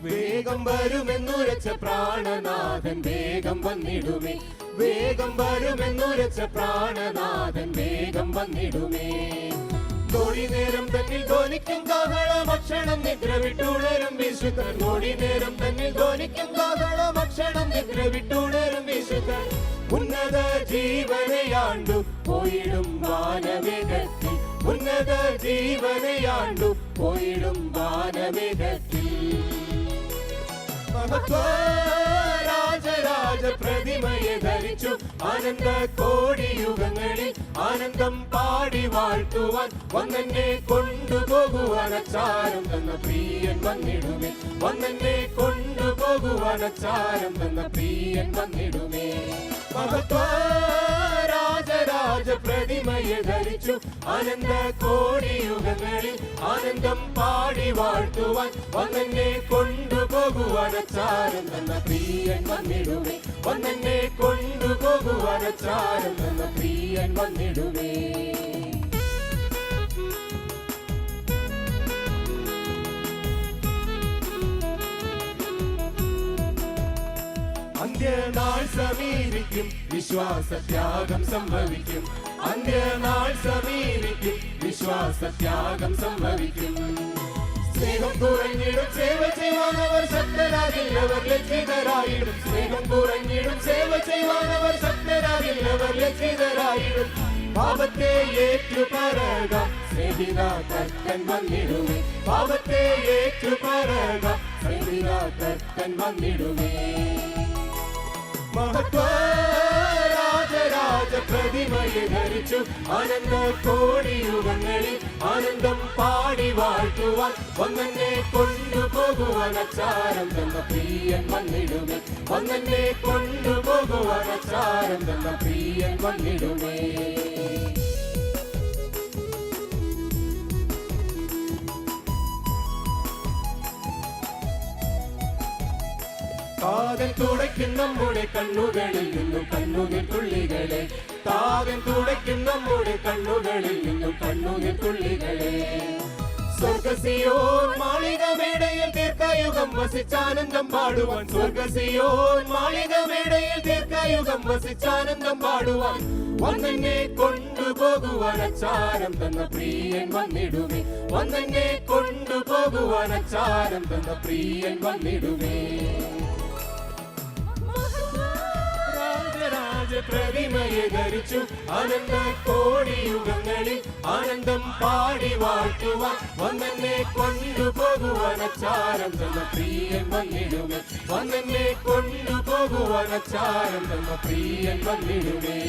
വേഗം വരുമെന്നുരച്ച പ്രാണനാഥൻ വേഗം വന്നിടുമേ. വേഗം വരുമെന്നുരച്ച പ്രാണനാഥൻ വേഗം വന്നിടുമേ. തോഴി നേരം തന്നിൽ ധ്വനിക്കും കാഹളമക്ഷണം നിദ്ര വിട്ടുണരും വിശുദ്ധൻ. തോഴി നേരം തന്നിൽ ധ്വനിക്കും കാഹളമക്ഷണം നിദ്ര വിട്ടുണരും വിശുദ്ധൻ. ഉന്നത ജീവനെയാണ്ടു പോയിടും വാനവേഗത്തിൽ. ഉന്നത ജീവനെയാണ്ടു പോയിടും വാനവേഗത്തിൽ. രാജരാജ പ്രതിമയെ ധരിച്ചു ആനന്ദ കോടിയുഗങ്ങളിൽ ആനന്ദം പാടി വാഴ്ത്തുവാൻ വന്നെന്നെ കൊണ്ടുപോകുവാൻ അച്ചാരം തന്ന പ്രിയൻ വന്നിടുമേ. വന്നെന്നെ കൊണ്ടുപോകുവാൻ അച്ചാരം തന്ന പ്രിയൻ വന്നിടുമേ. രാജരാജ പ്രതിമയെ ധരിച്ചു ആനന്ദ കോടിയുഗങ്ങളിൽ ആനന്ദം പാടി വാഴ്ത്തുവാൻ വന്നെന്നെ കൊണ്ടുപോകുവാൻ അച്ചാരം തന്ന പ്രിയൻ വന്നിടുമേ. വന്നെന്നെ കൊണ്ടുപോകുവാൻ അച്ചാരം തന്ന പ്രിയൻ വന്നിടുമേ. അന്ത്യനാൾ സമീപിക്കും വിശ്വാസത്യാഗം സംഭവിക്കും. അന്ത്യനാൾ സമീപിക്കും വിശ്വാസത്യാഗം സംഭവിക്കും. സ്നേഹം കുറഞ്ഞിടും സേവ ചെയ്യുവാനവർ ശക്തരാകില്ലവർ ലജ്ജിതരായിടും. സ്നേഹം കുറഞ്ഞിടും സേവ ചെയ്യുവാനവർ ശക്തരാകില്ലവർ ലജ്ജിതരായിടും. പാപത്തെ ഏറ്റുപറക സ്നേഹിത കർത്തൻ വന്നിടുമേ. പാപത്തെ ഏറ്റുപറക സ്നേഹിത കർത്തൻ വന്നിടുമേ. രാജരാജ പ്രതിമയെ ധരിച്ചു ആനന്ദ കോടിയുഗങ്ങളിൽ ആനന്ദം പാടി വാഴ്ത്തുവാൻ വന്നെന്നെ കൊണ്ടുപോകുവാൻ അച്ചാരം തന്ന പ്രിയൻ വന്നിടുമേ. വന്നെന്നെ കൊണ്ടുപോകുവാൻ അച്ചാരം തന്ന പ്രിയൻ വന്നിടുമേ. താതൻ തുടയ്ക്കും നമ്മുടെ കണ്ണുകളിൽ നിന്നും കണ്ണുനീർ തുള്ളികളെ. താതൻ തുടയ്ക്കും നമ്മുടെ കണ്ണുകളിൽ നിന്നും കണ്ണുനീർ തുള്ളികളെ. സ്വർഗസിയോൻ മാളിക മേടയിൽ ദീർഘയുഗം വസിച്ചാനന്ദം പാടുവാൻ. സ്വർഗസിയോൻ മാളിക മേടയിൽ ദീർഘയുഗം വസിച്ചാനന്ദം പാടുവാൻ വന്നെന്നെ കൊണ്ടുപോകുവാൻ അച്ചാരം തന്ന പ്രിയൻ വന്നിടുമേ. വന്നെന്നെ കൊണ്ടുപോകുവാൻ അച്ചാരം തന്ന പ്രിയൻ വന്നിടുമേ. പ്രതിമയെ ധരിച്ചു ആനന്ദ കോടിയുഗങ്ങളിൽ ആനന്ദം പാടി വാഴ്ത്തുവാൻ വന്നെന്നെ കൊണ്ടുപോകുവാൻ അച്ചാരം തന്ന പ്രിയൻ വന്നിടുമേ. വന്നെന്നെ കൊണ്ടുപോകുവാൻ അച്ചാരം തന്ന പ്രിയൻ വന്നിടുമേ.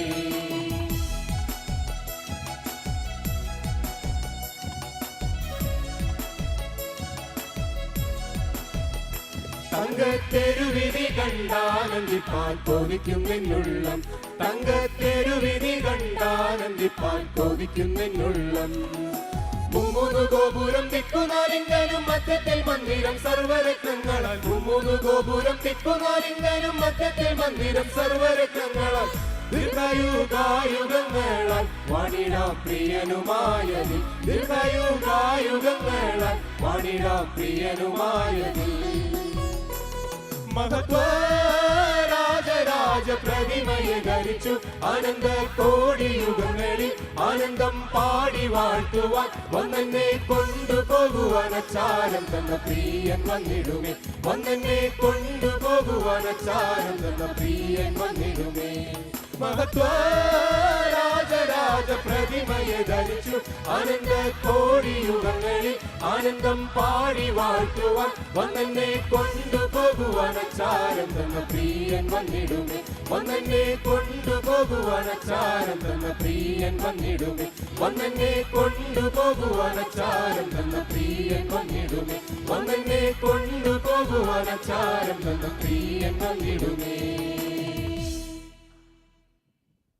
തങ്കത്തെരുവിധി കണ്ടാനന്ദിപ്പാൻ കൊതിക്കും എന്നുള്ളം. തങ്കത്തെരുവിധി കണ്ടാനന്ദിപ്പാൻ കൊതിക്കും എന്നുള്ളം. മൂന്ന് ഗോപുരം തിക്കുനാലിംഗനും മധ്യത്തിൽ മന്ദിരം സർവരത്നങ്ങളാൽ. മൂന്ന് ഗോപുരം തിക്കുനാലിംഗനും മധ്യത്തിൽ മന്ദിരം സർവരത്നങ്ങളാൽ. ദീർഘയുഗായുഗങ്ങളാൽ വാണിടാം പ്രിയനുമായതിൽ. ദീർഘയുഗായുഗങ്ങളാൽ വാണിടാം പ്രിയനുമായതിൽ. രാജരാജ പ്രതിമയെ ധരിച്ചു ആനന്ദ കോടിയുഗങ്ങളിൽ ആനന്ദം പാടി വാഴ്ത്തുവാൻ വന്നെന്നെ കൊണ്ടുപോകുവാൻ അച്ചാരം തന്ന പ്രിയൻ വന്നിടുമേ. വന്നെന്നെ കൊണ്ടുപോകുവാൻ അച്ചാരം തന്ന പ്രിയൻ വന്നിടുമേ. രാജരാജ പ്രതിമയെ ധരിച്ചു ആനന്ദ കോടിയുഗങ്ങളിൽ ആനന്ദം പാടി വാഴ്ത്തുവാൻ വന്നെന്നെ കൊണ്ടുപോകുവാൻ അച്ചാരം തന്ന പ്രിയൻ വന്നിടുമേ. വന്നെന്നെ കൊണ്ടുപോകുവാൻ അച്ചാരം തന്ന പ്രിയൻ വന്നിടുമേ. വന്നെന്നെ കൊണ്ടുപോകുവാൻ അച്ചാരം തന്ന പ്രിയൻ വന്നിടുമേ. വന്നെന്നെ കൊണ്ടുപോകുവാൻ അച്ചാരം തന്ന പ്രിയൻ വന്നിടുമേ.